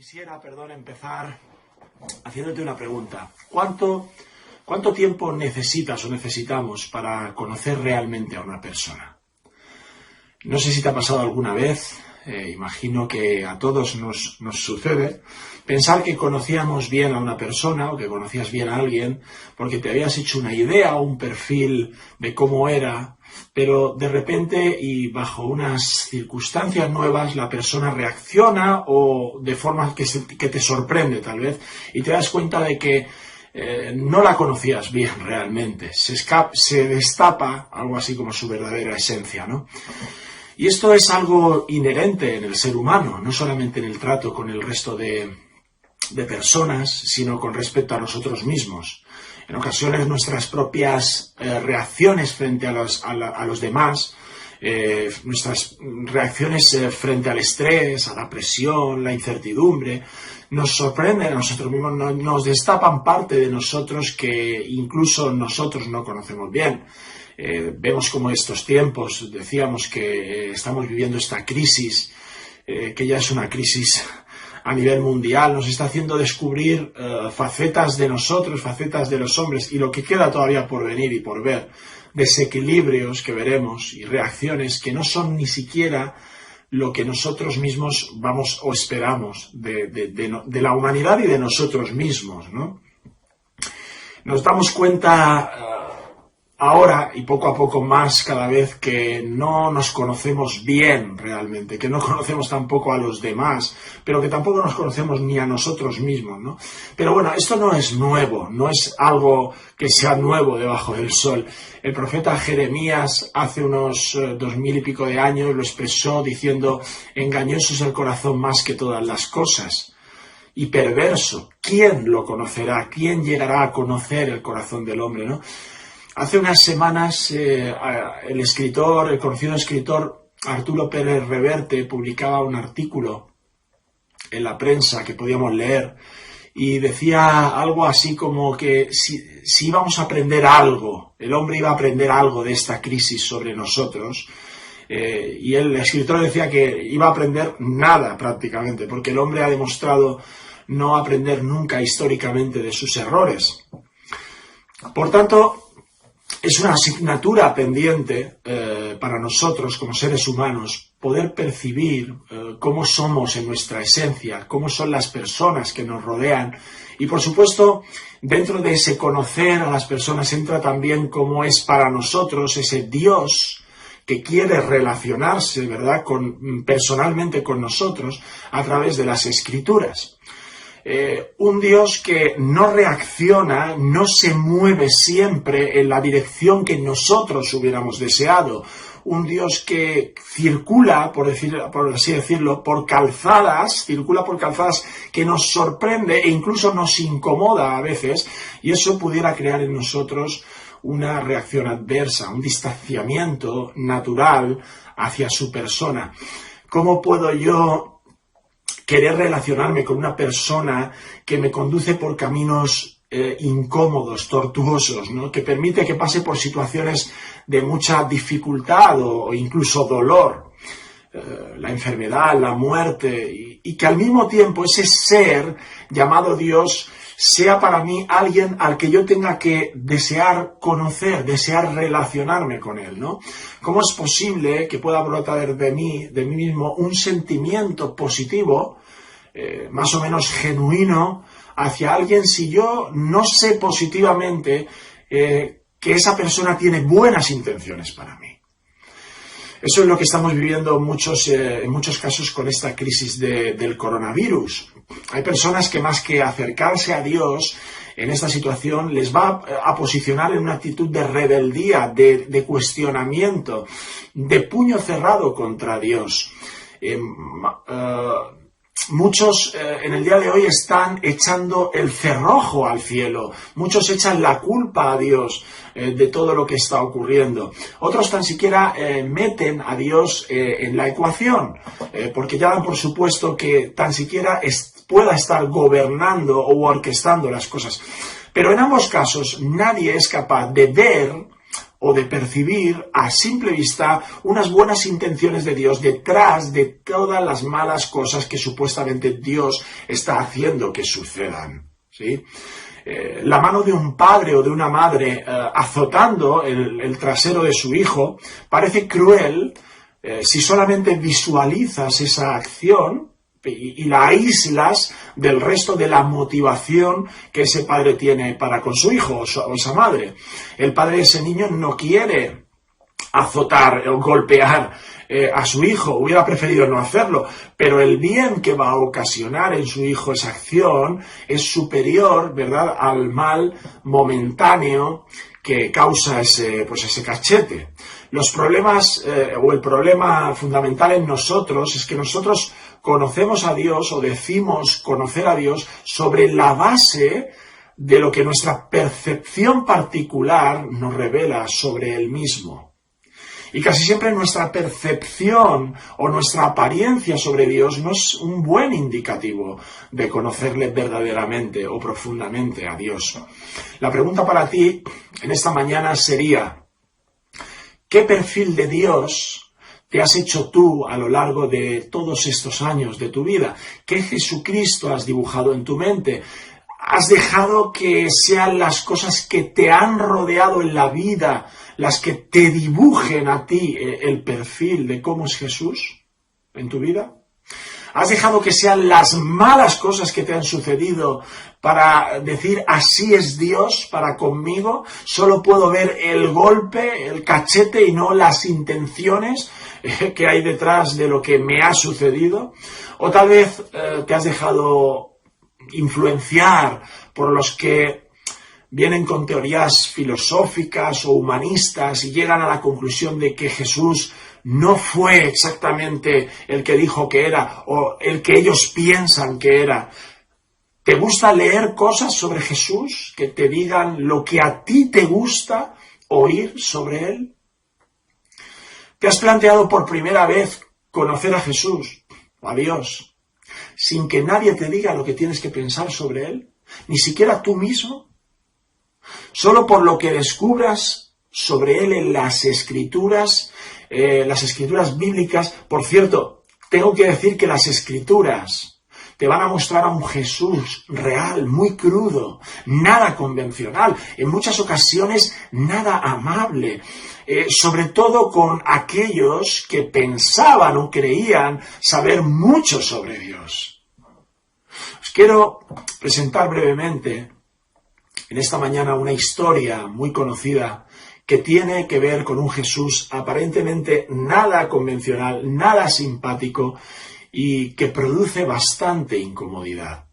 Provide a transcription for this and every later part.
Quisiera, empezar haciéndote una pregunta. ¿Cuánto tiempo necesitas o necesitamos para conocer realmente a una persona? No sé si te ha pasado alguna vez, imagino que a todos nos sucede, pensar que conocíamos bien a una persona o que conocías bien a alguien porque te habías hecho una idea o un perfil de cómo era, pero de repente y bajo unas circunstancias nuevas la persona reacciona o de forma que te sorprende tal vez y te das cuenta de que no la conocías bien realmente, se destapa algo así como su verdadera esencia, ¿no? Y esto es algo inherente en el ser humano, no solamente en el trato con el resto de personas, sino con respecto a nosotros mismos. En ocasiones nuestras propias reacciones frente a los demás, nuestras reacciones frente al estrés, a la presión, la incertidumbre, nos sorprenden a nosotros mismos, nos destapan parte de nosotros que incluso nosotros no conocemos bien. Vemos como estos tiempos, decíamos que estamos viviendo esta crisis, que ya es una crisis a nivel mundial, nos está haciendo descubrir facetas de nosotros, facetas de los hombres, y lo que queda todavía por venir y por ver, desequilibrios que veremos y reacciones que no son ni siquiera lo que nosotros mismos vamos o esperamos de la humanidad y de nosotros mismos, ¿no? Nos damos cuenta ahora, y poco a poco más cada vez, que no nos conocemos bien realmente, que no conocemos tampoco a los demás, pero que tampoco nos conocemos ni a nosotros mismos, ¿no? Pero bueno, esto no es nuevo, no es algo que sea nuevo debajo del sol. El profeta Jeremías hace unos 2000 y pico de años lo expresó diciendo: engañoso es el corazón más que todas las cosas, y perverso. ¿Quién lo conocerá? ¿Quién llegará a conocer el corazón del hombre, no? Hace unas semanas el conocido escritor Arturo Pérez Reverte publicaba un artículo en la prensa que podíamos leer y decía algo así como que si íbamos a aprender algo, el hombre iba a aprender algo de esta crisis sobre nosotros, y el escritor decía que iba a aprender nada prácticamente, porque el hombre ha demostrado no aprender nunca históricamente de sus errores. Por tanto, es una asignatura pendiente para nosotros como seres humanos poder percibir cómo somos en nuestra esencia, cómo son las personas que nos rodean y, por supuesto, dentro de ese conocer a las personas entra también cómo es para nosotros ese Dios que quiere relacionarse, ¿verdad?, personalmente con nosotros a través de las Escrituras. Un Dios que no reacciona, no se mueve siempre en la dirección que nosotros hubiéramos deseado. Un Dios que circula, por así decirlo, por calzadas que nos sorprende e incluso nos incomoda a veces, y eso pudiera crear en nosotros una reacción adversa, un distanciamiento natural hacia su persona. ¿Cómo puedo yo querer relacionarme con una persona que me conduce por caminos incómodos, tortuosos, ¿no?, que permite que pase por situaciones de mucha dificultad o incluso dolor, la enfermedad, la muerte, y que al mismo tiempo ese ser llamado Dios sea para mí alguien al que yo tenga que desear conocer, desear relacionarme con él, ¿no? ¿Cómo es posible que pueda brotar de mí mismo, un sentimiento positivo, más o menos genuino, hacia alguien si yo no sé positivamente que esa persona tiene buenas intenciones para mí? Eso es lo que estamos viviendo en muchos casos con esta crisis del coronavirus. Hay personas que más que acercarse a Dios en esta situación les va a posicionar en una actitud de rebeldía, de cuestionamiento, de puño cerrado contra Dios. Muchos en el día de hoy están echando el cerrojo al cielo, muchos echan la culpa a Dios de todo lo que está ocurriendo. Otros tan siquiera meten a Dios en la ecuación, porque ya dan por supuesto que tan siquiera pueda estar gobernando o orquestando las cosas. Pero en ambos casos nadie es capaz de ver o de percibir a simple vista unas buenas intenciones de Dios detrás de todas las malas cosas que supuestamente Dios está haciendo que sucedan, ¿sí? La mano de un padre o de una madre azotando el trasero de su hijo parece cruel si solamente visualizas esa acción y la aíslas del resto de la motivación que ese padre tiene para con su hijo o esa madre. El padre de ese niño no quiere azotar o golpear a su hijo, hubiera preferido no hacerlo, pero el bien que va a ocasionar en su hijo esa acción es superior, ¿verdad?, al mal momentáneo que causa ese cachete. Los problemas o el problema fundamental en nosotros es que nosotros conocemos a Dios o decimos conocer a Dios sobre la base de lo que nuestra percepción particular nos revela sobre Él mismo. Y casi siempre nuestra percepción o nuestra apariencia sobre Dios no es un buen indicativo de conocerle verdaderamente o profundamente a Dios. La pregunta para ti en esta mañana sería: ¿qué perfil de Dios te has hecho tú a lo largo de todos estos años de tu vida? ¿Qué Jesucristo has dibujado en tu mente? ¿Has dejado que sean las cosas que te han rodeado en la vida las que te dibujen a ti el perfil de cómo es Jesús en tu vida? ¿Has dejado que sean las malas cosas que te han sucedido para decir así es Dios para conmigo? Solo puedo ver el golpe, el cachete y no las intenciones que hay detrás de lo que me ha sucedido. O tal vez te has dejado influenciar por los que vienen con teorías filosóficas o humanistas y llegan a la conclusión de que Jesús no fue exactamente el que dijo que era o el que ellos piensan que era. ¿Te gusta leer cosas sobre Jesús que te digan lo que a ti te gusta oír sobre Él? ¿Te has planteado por primera vez conocer a Jesús o a Dios sin que nadie te diga lo que tienes que pensar sobre Él? ¿Ni siquiera tú mismo? Solo por lo que descubras sobre Él en las escrituras bíblicas. Por cierto, tengo que decir que las escrituras te van a mostrar a un Jesús real, muy crudo, nada convencional, en muchas ocasiones nada amable, sobre todo con aquellos que pensaban o creían saber mucho sobre Dios. Os quiero presentar brevemente en esta mañana una historia muy conocida que tiene que ver con un Jesús aparentemente nada convencional, nada simpático y que produce bastante incomodidad.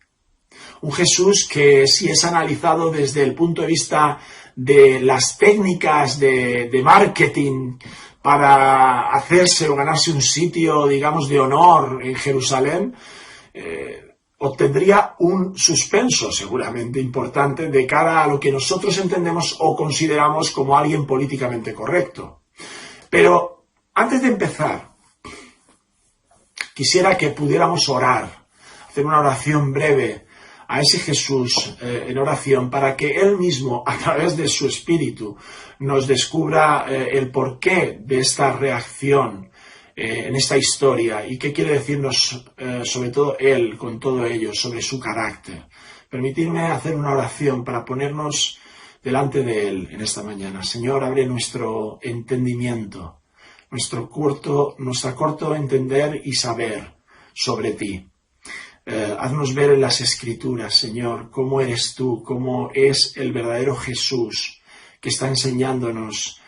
Un Jesús que, si es analizado desde el punto de vista de las técnicas de marketing para hacerse o ganarse un sitio, digamos, de honor en Jerusalén, obtendría un suspenso seguramente importante de cara a lo que nosotros entendemos o consideramos como alguien políticamente correcto. Pero antes de empezar, quisiera que pudiéramos orar, hacer una oración breve a ese Jesús en oración para que Él mismo, a través de su Espíritu, nos descubra el porqué de esta reacción en esta historia y qué quiere decirnos sobre todo Él con todo ello, sobre su carácter. Permitidme hacer una oración para ponernos delante de Él en esta mañana. Señor, abre nuestro entendimiento, nuestro corto entender y saber sobre ti. Haznos ver en las Escrituras, Señor, cómo eres tú, cómo es el verdadero Jesús que está enseñándonos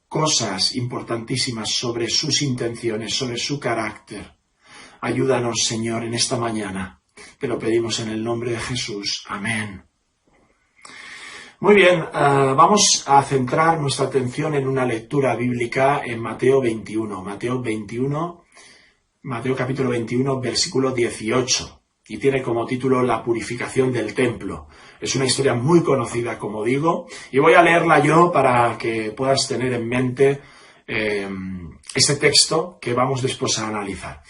cosas importantísimas sobre sus intenciones, sobre su carácter. Ayúdanos, Señor, en esta mañana. Te lo pedimos en el nombre de Jesús. Amén. Muy bien, vamos a centrar nuestra atención en una lectura bíblica en Mateo 21. Mateo capítulo 21, versículo 18. Y tiene como título La purificación del templo. Es una historia muy conocida, como digo, y voy a leerla yo para que puedas tener en mente este texto que vamos después a analizar.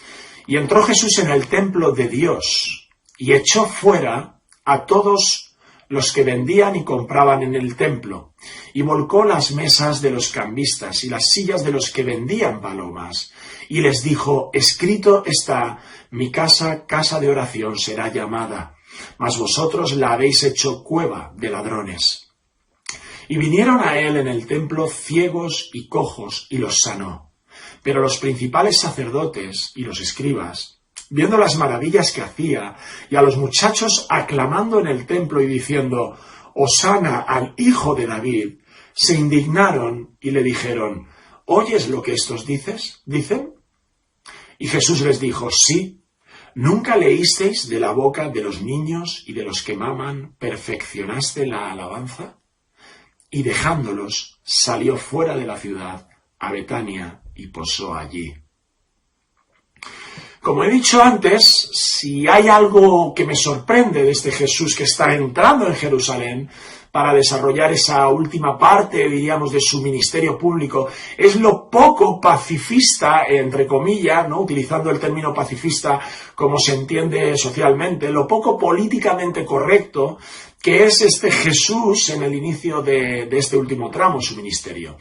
Y entró Jesús en el templo de Dios y echó fuera a todos los que vendían y compraban en el templo, y volcó las mesas de los cambistas y las sillas de los que vendían palomas, y les dijo: escrito está, mi casa, casa de oración será llamada, mas vosotros la habéis hecho cueva de ladrones. Y vinieron a él en el templo ciegos y cojos, y los sanó. Pero los principales sacerdotes y los escribas, viendo las maravillas que hacía, y a los muchachos aclamando en el templo y diciendo: Hosana al Hijo de David, se indignaron y le dijeron: ¿oyes lo que estos dicen? Y Jesús les dijo: sí. ¿Nunca leísteis de la boca de los niños y de los que maman, perfeccionaste la alabanza? Y dejándolos, salió fuera de la ciudad, a Betania, y posó allí. Como he dicho antes, si hay algo que me sorprende de este Jesús que está entrando en Jerusalén para desarrollar esa última parte, diríamos, de su ministerio público, es lo poco pacifista, entre comillas, ¿no?, utilizando el término pacifista como se entiende socialmente, lo poco políticamente correcto que es este Jesús en el inicio de este último tramo de su ministerio.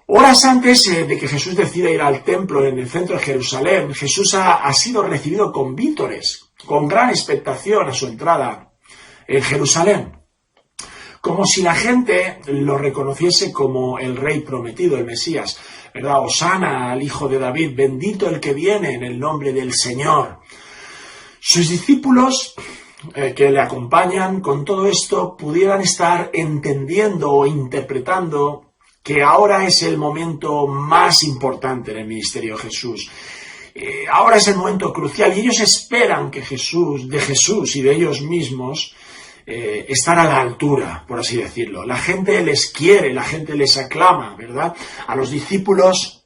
Horas antes de que Jesús decida ir al templo en el centro de Jerusalén, Jesús ha sido recibido con vítores, con gran expectación a su entrada en Jerusalén, como si la gente lo reconociese como el rey prometido, el Mesías, ¿verdad? Hosana al Hijo de David, bendito el que viene en el nombre del Señor. Sus discípulos que le acompañan con todo esto pudieran estar entendiendo o interpretando que ahora es el momento más importante en el ministerio de Jesús. Ahora es el momento crucial y ellos esperan que de Jesús y de ellos mismos estar a la altura, por así decirlo. La gente les quiere, la gente les aclama, ¿verdad? A los discípulos,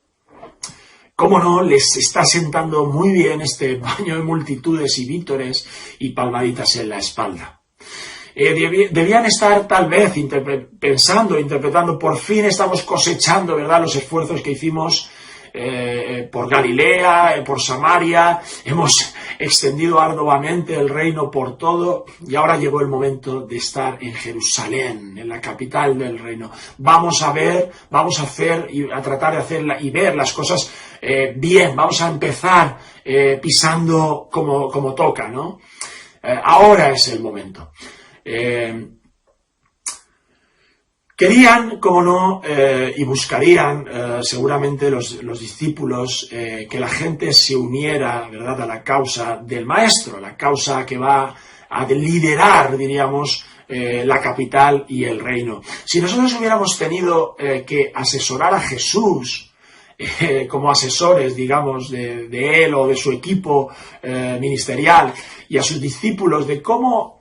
cómo no, les está sentando muy bien este baño de multitudes y vítores y palmaditas en la espalda. Debían estar tal vez interpretando, por fin estamos cosechando, ¿verdad?, los esfuerzos que hicimos por Galilea, por Samaria, hemos extendido arduamente el reino por todo y ahora llegó el momento de estar en Jerusalén, en la capital del reino. Vamos a hacer y a tratar de hacerla y ver las cosas bien, vamos a empezar pisando como toca, ¿no? Ahora es el momento. Querían, como no, y buscarían seguramente los discípulos que la gente se uniera, ¿verdad?, a la causa del Maestro, la causa que va a liderar, diríamos, la capital y el reino. Si nosotros hubiéramos tenido que asesorar a Jesús como asesores, digamos, de él o de su equipo ministerial y a sus discípulos de cómo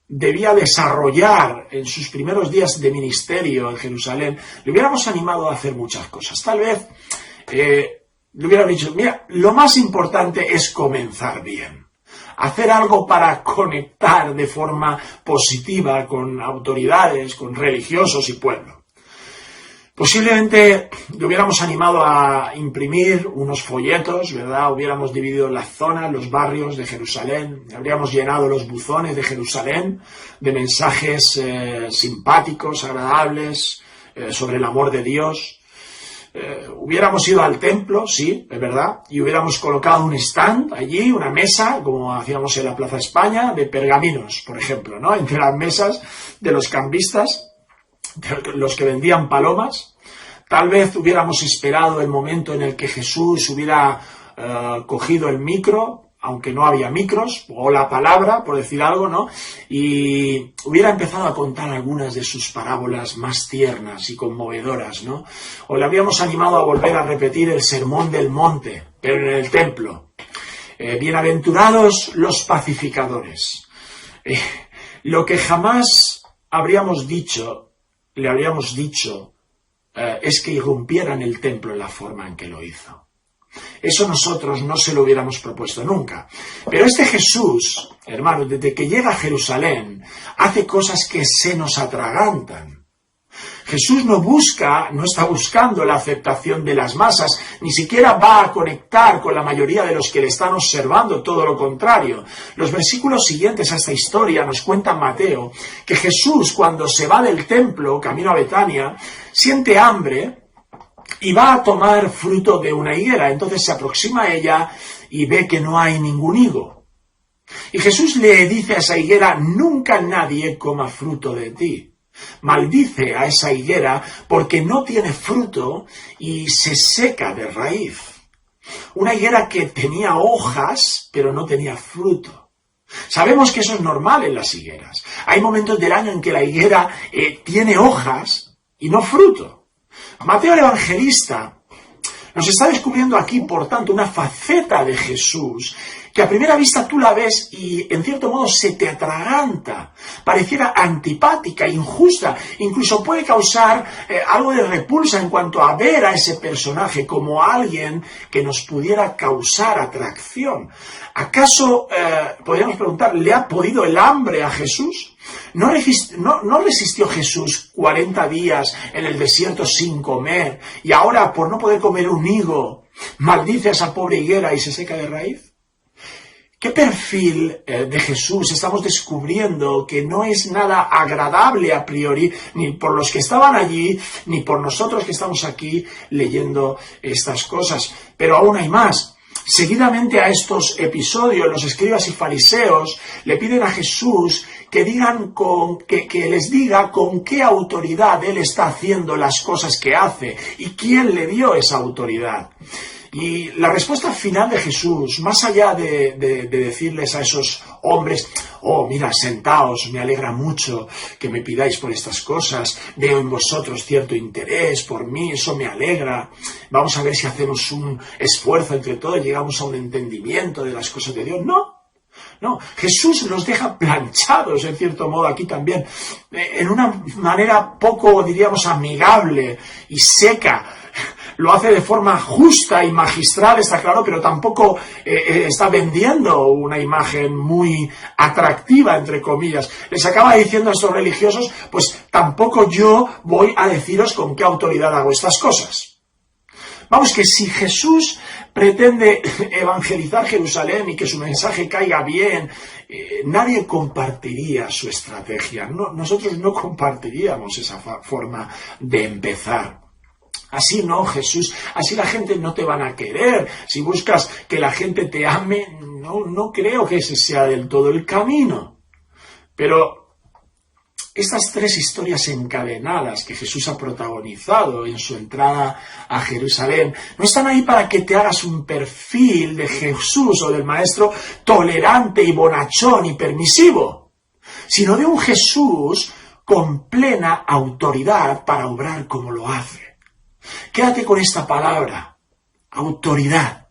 debía desarrollar en sus primeros días de ministerio en Jerusalén, le hubiéramos animado a hacer muchas cosas. Tal vez le hubiera dicho: mira, lo más importante es comenzar bien, hacer algo para conectar de forma positiva con autoridades, con religiosos y pueblo. Posiblemente le hubiéramos animado a imprimir unos folletos, ¿verdad? Hubiéramos dividido las zonas, los barrios de Jerusalén, habríamos llenado los buzones de Jerusalén de mensajes simpáticos, agradables, sobre el amor de Dios. Hubiéramos ido al templo, sí, es verdad, y hubiéramos colocado un stand allí, una mesa, como hacíamos en la Plaza España, de pergaminos, por ejemplo, ¿no?, entre las mesas de los cambistas, los que vendían palomas. Tal vez hubiéramos esperado el momento en el que Jesús hubiera cogido el micro, aunque no había micros, o la palabra, por decir algo, ¿no?, y hubiera empezado a contar algunas de sus parábolas más tiernas y conmovedoras, ¿no? O le habríamos animado a volver a repetir el Sermón del Monte, pero en el templo. Bienaventurados los pacificadores. Lo que jamás le habríamos dicho es que irrumpiera en el templo en la forma en que lo hizo. Eso nosotros no se lo hubiéramos propuesto nunca. Pero este Jesús, hermanos, desde que llega a Jerusalén, hace cosas que se nos atragantan. Jesús no está buscando la aceptación de las masas, ni siquiera va a conectar con la mayoría de los que le están observando, todo lo contrario. Los versículos siguientes a esta historia nos cuenta Mateo que Jesús, cuando se va del templo, camino a Betania, siente hambre y va a tomar fruto de una higuera. Entonces se aproxima a ella y ve que no hay ningún higo. Y Jesús le dice a esa higuera: nunca nadie coma fruto de ti. Maldice a esa higuera porque no tiene fruto y se seca de raíz. Una higuera que tenía hojas, pero no tenía fruto. Sabemos que eso es normal en las higueras. Hay momentos del año en que la higuera tiene hojas y no fruto. Mateo el Evangelista nos está descubriendo aquí, por tanto, una faceta de Jesús que a primera vista tú la ves y en cierto modo se te atraganta, pareciera antipática, injusta, incluso puede causar algo de repulsa en cuanto a ver a ese personaje como alguien que nos pudiera causar atracción. ¿Acaso, podríamos preguntar, le ha podido el hambre a Jesús? ¿No resistió Jesús 40 días en el desierto sin comer y ahora, por no poder comer un higo, maldice a esa pobre higuera y se seca de raíz? ¿Qué perfil de Jesús estamos descubriendo que no es nada agradable a priori, ni por los que estaban allí, ni por nosotros que estamos aquí leyendo estas cosas? Pero aún hay más. Seguidamente a estos episodios, los escribas y fariseos le piden a Jesús que les diga con qué autoridad él está haciendo las cosas que hace y quién le dio esa autoridad. Y la respuesta final de Jesús, más allá de decirles a esos hombres: oh, mira, sentaos, me alegra mucho que me pidáis por estas cosas, veo en vosotros cierto interés por mí, eso me alegra, vamos a ver si hacemos un esfuerzo entre todos, llegamos a un entendimiento de las cosas de Dios. No, Jesús los deja planchados, en cierto modo, aquí también, en una manera poco, diríamos, amigable y seca. Lo hace de forma justa y magistral, está claro, pero tampoco está vendiendo una imagen muy atractiva, entre comillas. Les acaba diciendo a estos religiosos: pues tampoco yo voy a deciros con qué autoridad hago estas cosas. Vamos, que si Jesús pretende evangelizar Jerusalén y que su mensaje caiga bien, nadie compartiría su estrategia. Nosotros no compartiríamos esa forma de empezar. Así no, Jesús, así la gente no te van a querer. Si buscas que la gente te ame, no creo que ese sea del todo el camino. Pero estas tres historias encadenadas que Jesús ha protagonizado en su entrada a Jerusalén no están ahí para que te hagas un perfil de Jesús o del Maestro tolerante y bonachón y permisivo, sino de un Jesús con plena autoridad para obrar como lo hace. Quédate con esta palabra: autoridad.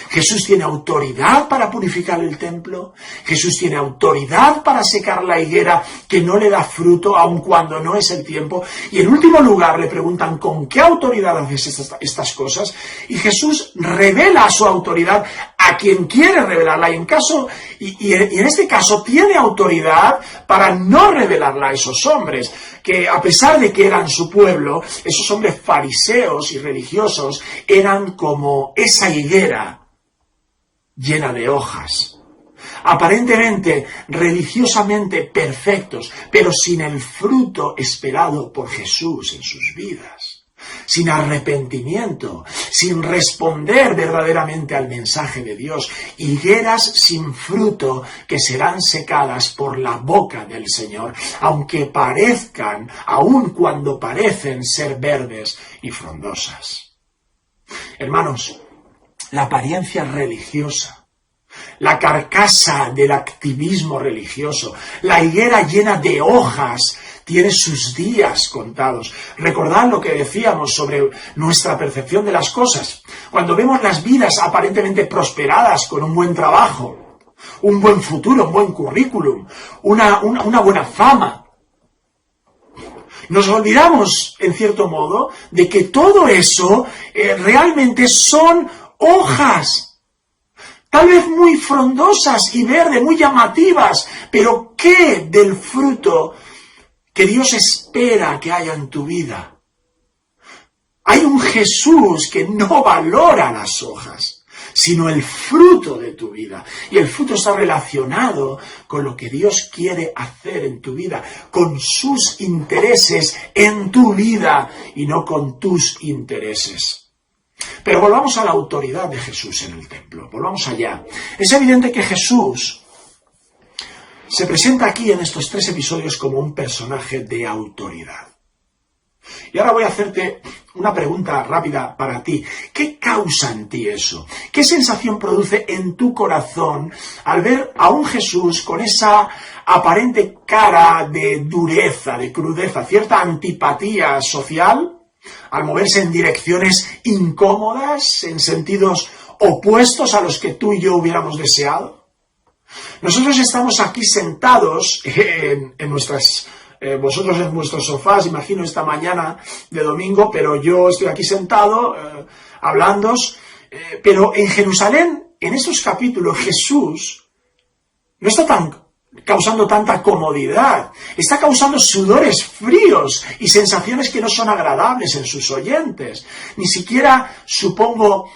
Jesús tiene autoridad para purificar el templo. Jesús tiene autoridad para secar la higuera que no le da fruto, aun cuando no es el tiempo. Y en último lugar le preguntan: ¿con qué autoridad haces estas cosas? Y Jesús revela su autoridad a quien quiere revelarla. Y en este caso tiene autoridad para no revelarla a esos hombres, que a pesar de que eran su pueblo, esos hombres fariseos y religiosos eran como esa higuera llena de hojas, aparentemente religiosamente perfectos, pero sin el fruto esperado por Jesús en sus vidas, sin arrepentimiento, sin responder verdaderamente al mensaje de Dios, higueras sin fruto que serán secadas por la boca del Señor, aunque parezcan, aun cuando parecen ser verdes y frondosas. Hermanos, la apariencia religiosa, la carcasa del activismo religioso, la higuera llena de hojas, tiene sus días contados. Recordad lo que decíamos sobre nuestra percepción de las cosas. Cuando vemos las vidas aparentemente prosperadas, con un buen trabajo, un buen futuro, un buen currículum, una buena fama, nos olvidamos, en cierto modo, de que todo eso realmente son hojas, tal vez muy frondosas y verdes, muy llamativas, pero ¿qué del fruto que Dios espera que haya en tu vida. Hay un Jesús que no valora las hojas, sino el fruto de tu vida. Y el fruto está relacionado con lo que Dios quiere hacer en tu vida, con sus intereses en tu vida y no con tus intereses. Pero volvamos a la autoridad de Jesús en el templo, volvamos allá. Es evidente que Jesús se presenta aquí en estos 3 episodios como un personaje de autoridad. Y ahora voy a hacerte una pregunta rápida para ti. ¿Qué causa en ti eso? ¿Qué sensación produce en tu corazón al ver a un Jesús con esa aparente cara de dureza, de crudeza, cierta antipatía social, al moverse en direcciones incómodas, en sentidos opuestos a los que tú y yo hubiéramos deseado? Nosotros estamos aquí sentados en nuestras... vosotros en vuestros sofás, imagino esta mañana de domingo, pero yo estoy aquí sentado, hablándoos, pero en Jerusalén, en estos capítulos, Jesús no está causando tanta comodidad, está causando sudores fríos y sensaciones que no son agradables en sus oyentes, ni siquiera, supongo,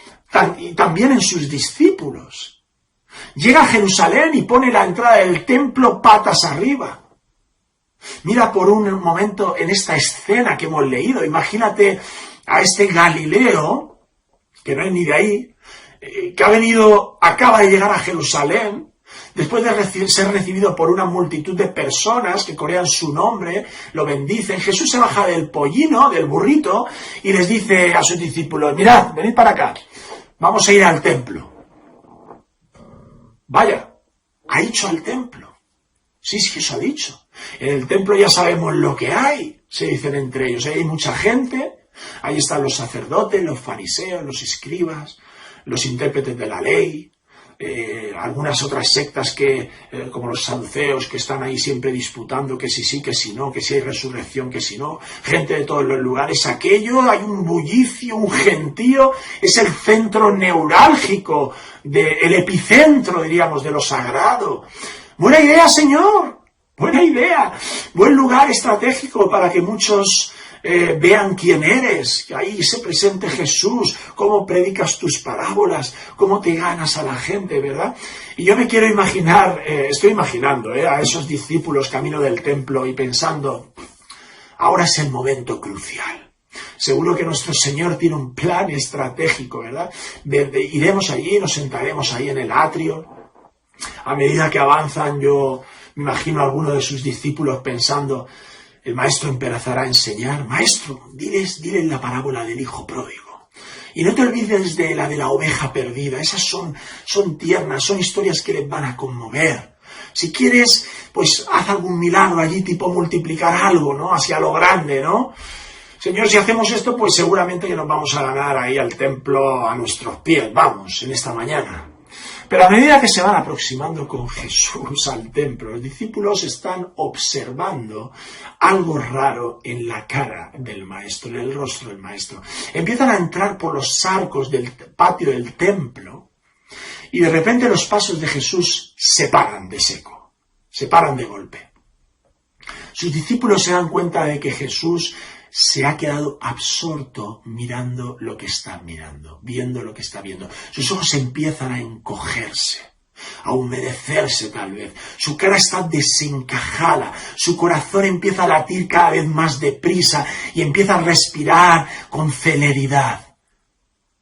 también en sus discípulos. Llega a Jerusalén y pone la entrada del templo patas arriba. Mira por un momento en esta escena que hemos leído, imagínate a este Galileo, que no es ni de ahí, que acaba de llegar a Jerusalén, después de ser recibido por una multitud de personas que corean su nombre, lo bendicen. Jesús se baja del pollino, del burrito, y les dice a sus discípulos: mirad, venid para acá, vamos a ir al templo. Vaya, ha dicho al templo. Sí, sí, eso ha dicho. En el templo ya sabemos lo que hay, se dicen entre ellos. Ahí hay mucha gente, ahí están los sacerdotes, los fariseos, los escribas, los intérpretes de la ley, algunas otras sectas como los saduceos, que están ahí siempre disputando que si sí, que si no, que si hay resurrección, que si no. Gente de todos los lugares. Aquello, hay un bullicio, un gentío, es el centro neurálgico, el epicentro, diríamos, de lo sagrado. Buena idea, Señor. Buena idea, buen lugar estratégico para que muchos vean quién eres, que ahí se presente Jesús, cómo predicas tus parábolas, cómo te ganas a la gente, ¿verdad? Y yo me quiero imaginar, estoy imaginando a esos discípulos camino del templo y pensando, ahora es el momento crucial. Seguro que nuestro Señor tiene un plan estratégico, ¿verdad? Iremos allí, nos sentaremos ahí en el atrio. A medida que avanzan, yo me imagino a alguno de sus discípulos pensando, el maestro empezará a enseñar. Maestro, diles la parábola del hijo pródigo. Y no te olvides de la oveja perdida. Esas son tiernas, son historias que les van a conmover. Si quieres, pues haz algún milagro allí, tipo multiplicar algo, ¿no? Hacia lo grande, ¿no? Señor, si hacemos esto, pues seguramente que nos vamos a ganar ahí al templo a nuestros pies, vamos, en esta mañana. Pero a medida que se van aproximando con Jesús al templo, los discípulos están observando algo raro en la cara del maestro, en el rostro del maestro. Empiezan a entrar por los arcos del patio del templo y de repente los pasos de Jesús se paran de seco, se paran de golpe. Sus discípulos se dan cuenta de que Jesús se ha quedado absorto mirando lo que está mirando, viendo lo que está viendo. Sus ojos empiezan a encogerse, a humedecerse tal vez. Su cara está desencajada, su corazón empieza a latir cada vez más deprisa y empieza a respirar con celeridad.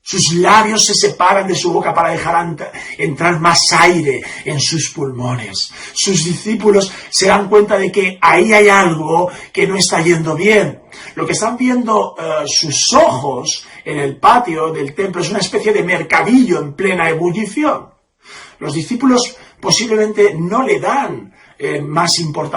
Sus labios se separan de su boca para dejar entrar más aire en sus pulmones. Sus discípulos se dan cuenta de que ahí hay algo que no está yendo bien. Lo que están viendo sus ojos en el patio del templo es una especie de mercadillo en plena ebullición. Los discípulos posiblemente no le dan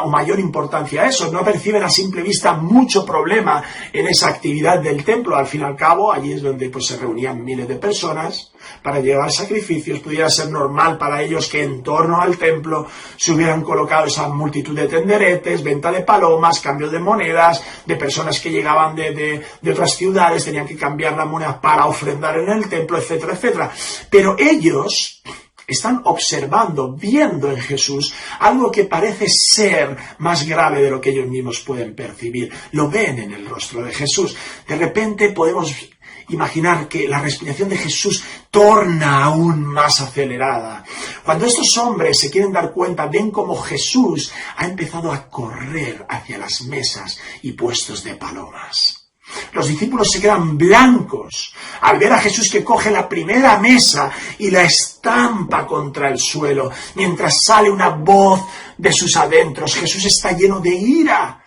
mayor importancia a eso, no perciben a simple vista mucho problema en esa actividad del templo. Al fin y al cabo, allí es donde se reunían miles de personas para llevar sacrificios. Pudiera ser normal para ellos que en torno al templo se hubieran colocado esa multitud de tenderetes, venta de palomas, cambio de monedas, de personas que llegaban de otras ciudades, tenían que cambiar las monedas para ofrendar en el templo, etcétera, etcétera. Pero ellos están observando, viendo en Jesús algo que parece ser más grave de lo que ellos mismos pueden percibir. Lo ven en el rostro de Jesús. De repente podemos imaginar que la respiración de Jesús torna aún más acelerada. Cuando estos hombres se quieren dar cuenta, ven como Jesús ha empezado a correr hacia las mesas y puestos de palomas. Los discípulos se quedan blancos al ver a Jesús que coge la primera mesa y la estampa contra el suelo, mientras sale una voz de sus adentros. Jesús está lleno de ira.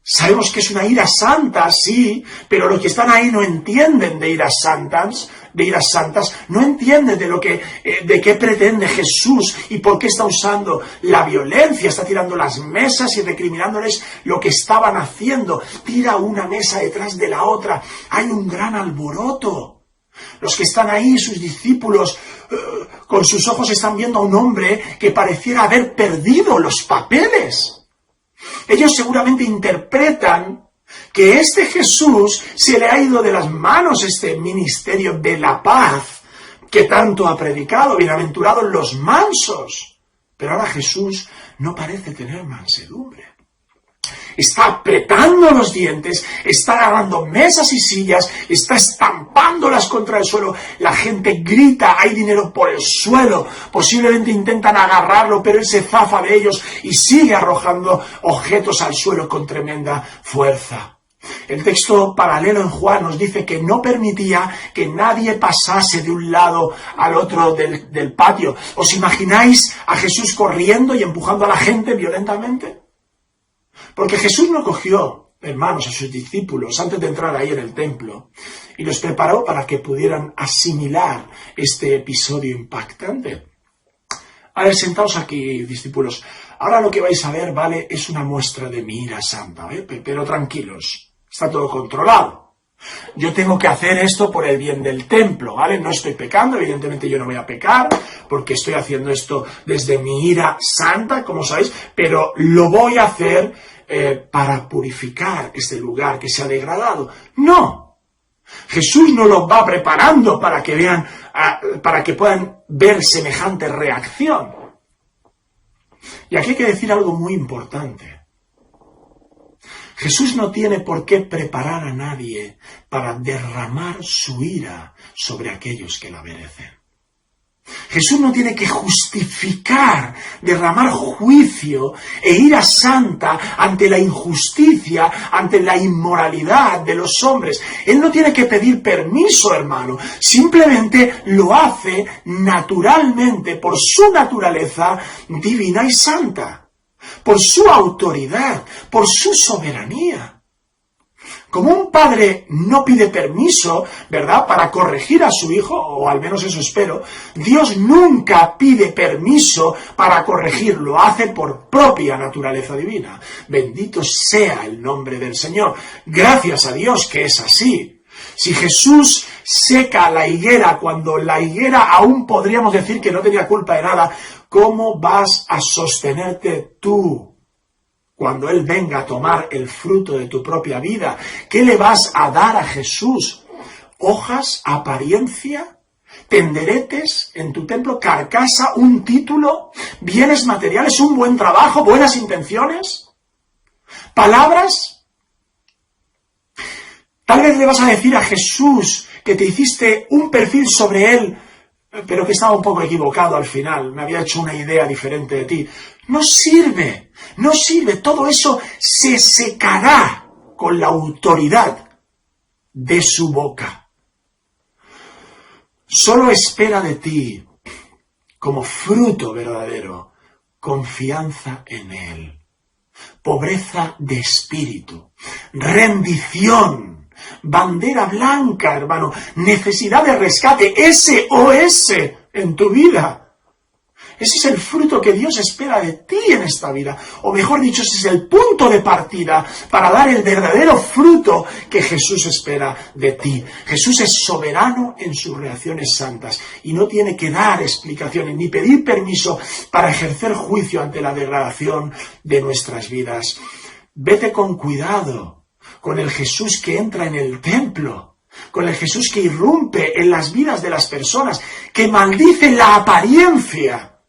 Sabemos que es una ira santa, sí, pero los que están ahí no entienden de iras santas, no entienden de qué pretende Jesús y por qué está usando la violencia, está tirando las mesas y recriminándoles lo que estaban haciendo. Tira una mesa detrás de la otra. Hay un gran alboroto. Los que están ahí, sus discípulos, con sus ojos están viendo a un hombre que pareciera haber perdido los papeles. Ellos seguramente interpretan que este Jesús se le ha ido de las manos este ministerio de la paz que tanto ha predicado, bienaventurados los mansos. Pero ahora Jesús no parece tener mansedumbre. Está apretando los dientes, está agarrando mesas y sillas, está estampándolas contra el suelo. La gente grita, hay dinero por el suelo. Posiblemente intentan agarrarlo, pero él se zafa de ellos y sigue arrojando objetos al suelo con tremenda fuerza. El texto paralelo en Juan nos dice que no permitía que nadie pasase de un lado al otro del patio. ¿Os imagináis a Jesús corriendo y empujando a la gente violentamente? Porque Jesús no cogió, hermanos, a sus discípulos antes de entrar ahí en el templo y los preparó para que pudieran asimilar este episodio impactante. A ver, sentaos aquí, discípulos. Ahora lo que vais a ver, ¿vale? Es una muestra de mi ira santa, pero tranquilos, está todo controlado. Yo tengo que hacer esto por el bien del templo, ¿vale? No estoy pecando, evidentemente yo no voy a pecar, porque estoy haciendo esto desde mi ira santa, como sabéis, pero lo voy a hacer para purificar este lugar que se ha degradado. ¡No! Jesús no los va preparando para que vean, para que puedan ver semejante reacción. Y aquí hay que decir algo muy importante. Jesús no tiene por qué preparar a nadie para derramar su ira sobre aquellos que la merecen. Jesús no tiene que justificar, derramar juicio e ira santa ante la injusticia, ante la inmoralidad de los hombres. Él no tiene que pedir permiso, hermano. Simplemente lo hace naturalmente por su naturaleza divina y santa, por su autoridad, por su soberanía. Como un padre no pide permiso, ¿verdad?, para corregir a su hijo, o al menos eso espero, Dios nunca pide permiso para corregir, lo hace por propia naturaleza divina. Bendito sea el nombre del Señor. Gracias a Dios que es así. Si Jesús seca la higuera cuando la higuera aún podríamos decir que no tenía culpa de nada, ¿cómo vas a sostenerte tú cuando Él venga a tomar el fruto de tu propia vida? ¿Qué le vas a dar a Jesús? ¿Hojas, apariencia, tenderetes en tu templo, carcasa, un título, bienes materiales, un buen trabajo, buenas intenciones, palabras? Tal vez le vas a decir a Jesús que te hiciste un perfil sobre Él, pero que estaba un poco equivocado al final, me había hecho una idea diferente de ti. No sirve, no sirve, todo eso se secará con la autoridad de su boca. Solo espera de ti, como fruto verdadero, confianza en Él, pobreza de espíritu, rendición, bandera blanca, hermano, necesidad de rescate, SOS en tu vida. Ese es el fruto que Dios espera de ti en esta vida. O mejor dicho, ese es el punto de partida para dar el verdadero fruto que Jesús espera de ti. Jesús es soberano en sus reacciones santas y no tiene que dar explicaciones ni pedir permiso para ejercer juicio ante la degradación de nuestras vidas. Vete con cuidado con el Jesús que entra en el templo, con el Jesús que irrumpe en las vidas de las personas, que maldice la apariencia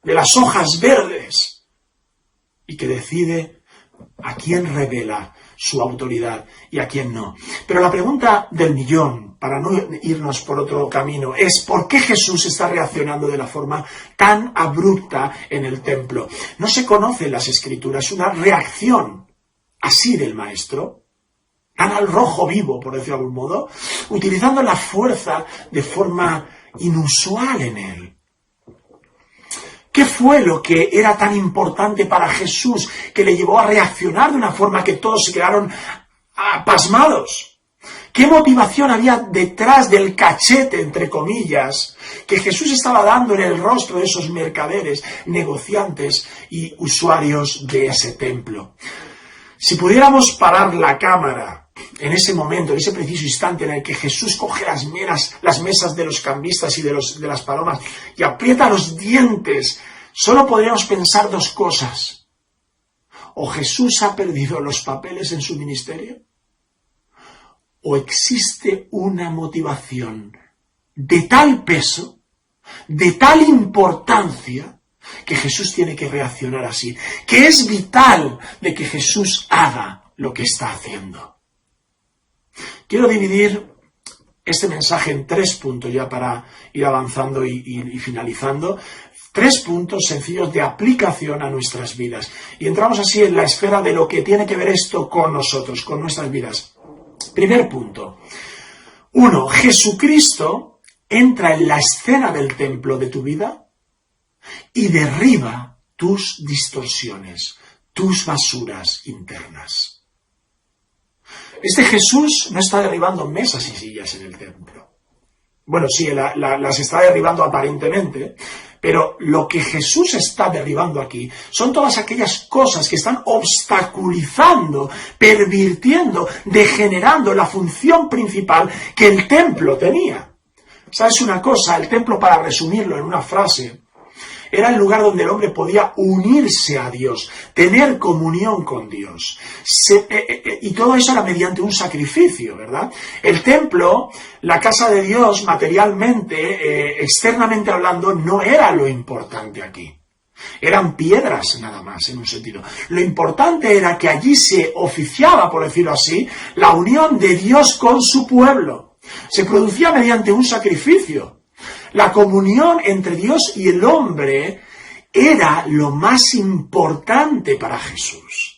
de las hojas verdes y que decide a quién revela su autoridad y a quién no. Pero la pregunta del millón, para no irnos por otro camino, es ¿por qué Jesús está reaccionando de la forma tan abrupta en el templo? No se conoce en las Escrituras una reacción así del Maestro, tan al rojo vivo, por decirlo de algún modo, utilizando la fuerza de forma inusual en él. ¿Qué fue lo que era tan importante para Jesús que le llevó a reaccionar de una forma que todos se quedaron pasmados? ¿Qué motivación había detrás del cachete, entre comillas, que Jesús estaba dando en el rostro de esos mercaderes, negociantes y usuarios de ese templo? Si pudiéramos parar la cámara en ese momento, en ese preciso instante en el que Jesús coge las mesas de los cambistas y de las palomas y aprieta los dientes, solo podríamos pensar dos cosas. O Jesús ha perdido los papeles en su ministerio, o existe una motivación de tal peso, de tal importancia, que Jesús tiene que reaccionar así, que es vital de que Jesús haga lo que está haciendo. Quiero dividir este mensaje en 3 puntos ya para ir avanzando y finalizando. 3 puntos sencillos de aplicación a nuestras vidas. Y entramos así en la esfera de lo que tiene que ver esto con nosotros, con nuestras vidas. Primer punto. 1. Jesucristo entra en la escena del templo de tu vida y derriba tus distorsiones, tus basuras internas. Este Jesús no está derribando mesas y sillas en el templo. Bueno, sí, las está derribando aparentemente, pero lo que Jesús está derribando aquí son todas aquellas cosas que están obstaculizando, pervirtiendo, degenerando la función principal que el templo tenía. ¿Sabes una cosa? El templo, para resumirlo en una frase, era el lugar donde el hombre podía unirse a Dios, tener comunión con Dios. Y todo eso era mediante un sacrificio, ¿verdad? El templo, la casa de Dios, materialmente, externamente hablando, no era lo importante aquí. Eran piedras nada más, en un sentido. Lo importante era que allí se oficiaba, por decirlo así, la unión de Dios con su pueblo. Se producía mediante un sacrificio. La comunión entre Dios y el hombre era lo más importante para Jesús.